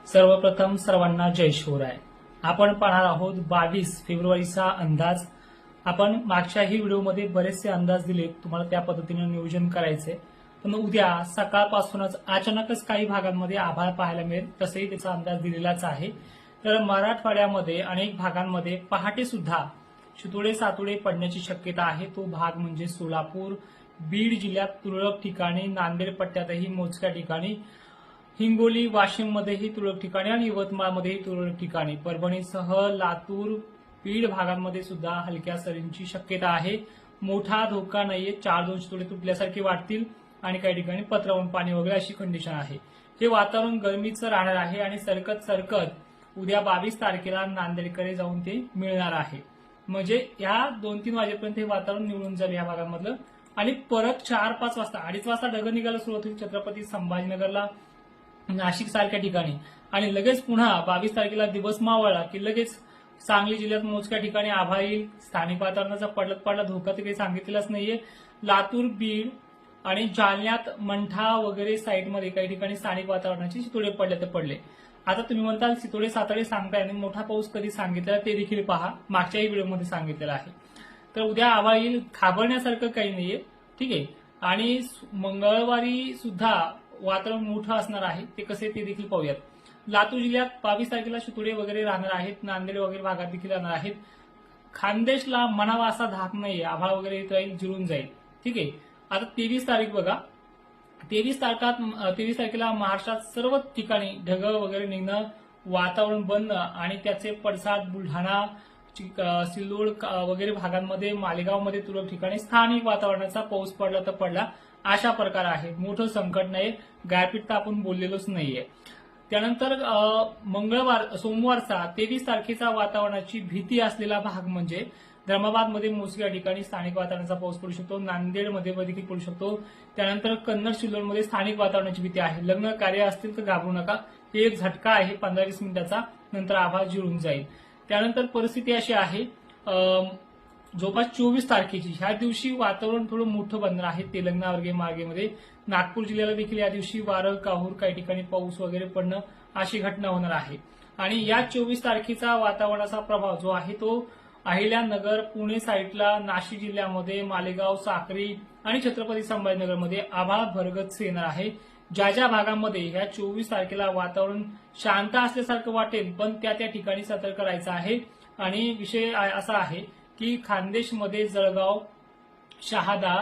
सर्वप्रथम सर्वांना जय शिवराय। आपण पाहणार आहोत 22 फेब्रुवारीचा अंदाज। आपण मागच्याही व्हिडिओमध्ये बरेचसे अंदाज दिले, तुम्हाला त्या पद्धतीने नियोजन करायचे, पण उद्या सकाळपासूनच अचानकच काही भागांमध्ये आभाळ पाहायला मिळेल, तसेही त्याचा अंदाज दिलेलाच आहे। तर मराठवाड्यामध्ये अनेक भागांमध्ये पहाटे सुद्धा शितोडे सातोडे पडण्याची शक्यता आहे। तो भाग म्हणजे सोलापूर, बीड जिल्ह्यात तुरळक ठिकाणी, नांदेड पट्ट्यातही मोजक्या ठिकाणी, हिंगोली, वाशिम मध्येही तुरळक ठिकाणी आणि यवतमाळमध्येही तुरळक ठिकाणी, परभणीसह लातूर, बीड भागांमध्ये सुद्धा हलक्या सरींची शक्यता आहे। मोठा धोका नाहीये, 4-2 शितोडे तुटल्यासारखे वाटतील आणि काही ठिकाणी पत्रावून पाणी वगैरे अशी कंडिशन आहे। हे वातावरण गरमीचं राहणार आहे आणि सरकत सरकत उद्या 22 तारखेला नांदेडकडे जाऊन ते मिळणार आहे। म्हणजे या 2-3 वाजेपर्यंत हे वातावरण निवळून जाईल या भागांमधलं आणि परत 4-5 वाजता 2:30 वाजता ढग निघायला सुरुवात होईल छत्रपती संभाजीनगरला, नाशिक सारख्या ठिकाणी आणि लगेच पुन्हा 22 तारखेला दिवस मावळला की लगेच सांगली जिल्ह्यात मोजक्या ठिकाणी आभाळ येईल। स्थानिक वातावरणाचा पडला धोका तर काही सांगितलेलाच नाहीये। लातूर, बीड आणि जालन्यात मंठा वगैरे साईडमध्ये काही ठिकाणी स्थानिक वातावरणाचे शितोडे पडले तर पडले। आता तुम्ही म्हणताल शितोडे सातोडे सांगताय आणि मोठा पाऊस कधी सांगितलेला ते देखील पहा, मागच्याही व्हिडिओमध्ये सांगितलेलं आहे। तर उद्या आभाळ येईल, घाबरण्यासारखं काही नाहीये, ठीक आहे। आणि मंगळवारी सुद्धा वातावरण मोठं असणार आहे, ते कसे ते देखील पाहूयात। लातूर जिल्ह्यात 22 तारखेला शितोडे वगैरे राहणार आहेत, नांदेड वगैरे भागात देखील राहणार आहेत। खानदेशला म्हणावा असा धाक नाहीये, आभाळ वगैरे येत राहील, जिरून जाईल, ठीक आहे। आता 23 तारीख बघा, 23 तारखेला महाराष्ट्रात सर्व ठिकाणी ढग वगैरे निघणं, वातावरण बनणं आणि त्याचे पडसाद बुलढाणा, सिल्लोड वगैरे भागांमध्ये, मालेगावमध्ये तुरळक ठिकाणी स्थानिक वातावरणाचा पाऊस पडला तर पडला अशा प्रकार आहे। मोठं संकट नाही, गारपीट तर आपण बोललेलोच नाहीये। त्यानंतर सोमवारचा 23 तारखेचा वातावरणाची भीती असलेला भाग म्हणजे धर्माबादमध्ये मोजक्या ठिकाणी स्थानिक वातावरणाचा पाऊस पडू शकतो, नांदेडमध्ये देखील पडू शकतो। त्यानंतर कन्नड, सिल्लोडमध्ये स्थानिक वातावरणाची भीती आहे। लग्न कार्य असतील तर घाबरू नका, हे एक झटका आहे 15-20 मिनिटाचा, नंतर आभाळ जिरून जाईल। त्यानंतर परिस्थिती अशी आहे, जवळपास 24 तारखेची ह्या दिवशी वातावरण थोडं मोठं बनणार आहे तेलंगणा वगैरे मार्गेमध्ये। नागपूर जिल्ह्याला देखील या दिवशी वारं, काहूर, काही ठिकाणी पाऊस वगैरे पडणं अशी घटना होणार आहे। आणि या 24 तारखेचा वातावरणाचा प्रभाव जो आहे तो अहिल्यानगर, पुणे साईडला, नाशिक जिल्ह्यामध्ये, मालेगाव, साक्री आणि छत्रपती संभाजीनगरमध्ये आभाळ भरगच्च येणार आहे। ज्या ज्या भागांमध्ये ह्या 24 तारखेला वातावरण शांत असल्यासारखं वाटेल, पण त्या ठिकाणी सतर्क राहायचं आहे। आणि विषय असा आहे की खानदेशमध्ये जळगाव, शहादा,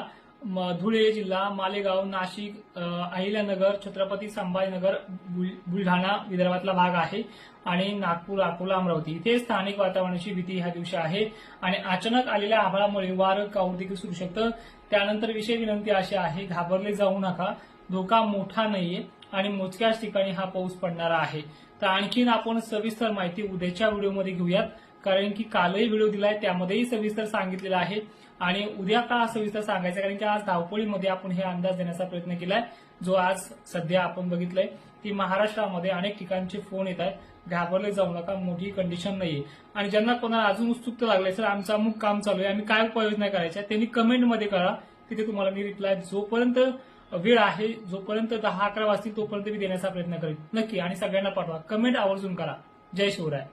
धुळे जिल्हा, मालेगाव, नाशिक, अहिल्यानगर, छत्रपती संभाजीनगर, बुलढाणा विदर्भातला भाग आहे आणि नागपूर, अकोला, अमरावती इथे स्थानिक वातावरणाची भीती ह्या दिवशी आहे। आणि अचानक आलेल्या आभाळामुळे वारं, काहूर देखील सुरू शकतं। त्यानंतर विषय विनंती अशी आहे, घाबरले जाऊ नका, धोका मोठा नाहीये आणि मोजक्याच ठिकाणी हा पाऊस पडणारा आहे। तर आणखीन आपण सविस्तर माहिती उद्याच्या व्हिडिओमध्ये घेऊयात, कारण की कालही व्हिडिओ दिलाय त्यामध्येही सविस्तर सांगितलेलं आहे आणि उद्या का सविस्तर सांगायचं, कारण की आज धावपळीमध्ये आपण हे अंदाज देण्याचा प्रयत्न केलाय। जो आज सध्या आपण बघितलंय की महाराष्ट्रामध्ये अनेक ठिकाणचे फोन येत आहेत, घाबरले जाऊ नका, मोठी कंडिशन नाहीये। आणि ज्यांना कोणाला अजून उत्सुकता लागली सर आमचं अमुक काम चालू आहे, आम्ही काय उपाययोजना करायच्या, त्यांनी कमेंटमध्ये करा, तिथे तुम्हाला मी रिप्लाय जोपर्यंत वेळ आहे, जोपर्यंत 10-11 वाजतील तोपर्यंत मी देण्याचा प्रयत्न करेन नक्की। आणि सगळ्यांना पाठवा, कमेंट आवर्जून करा। जय शिवराय।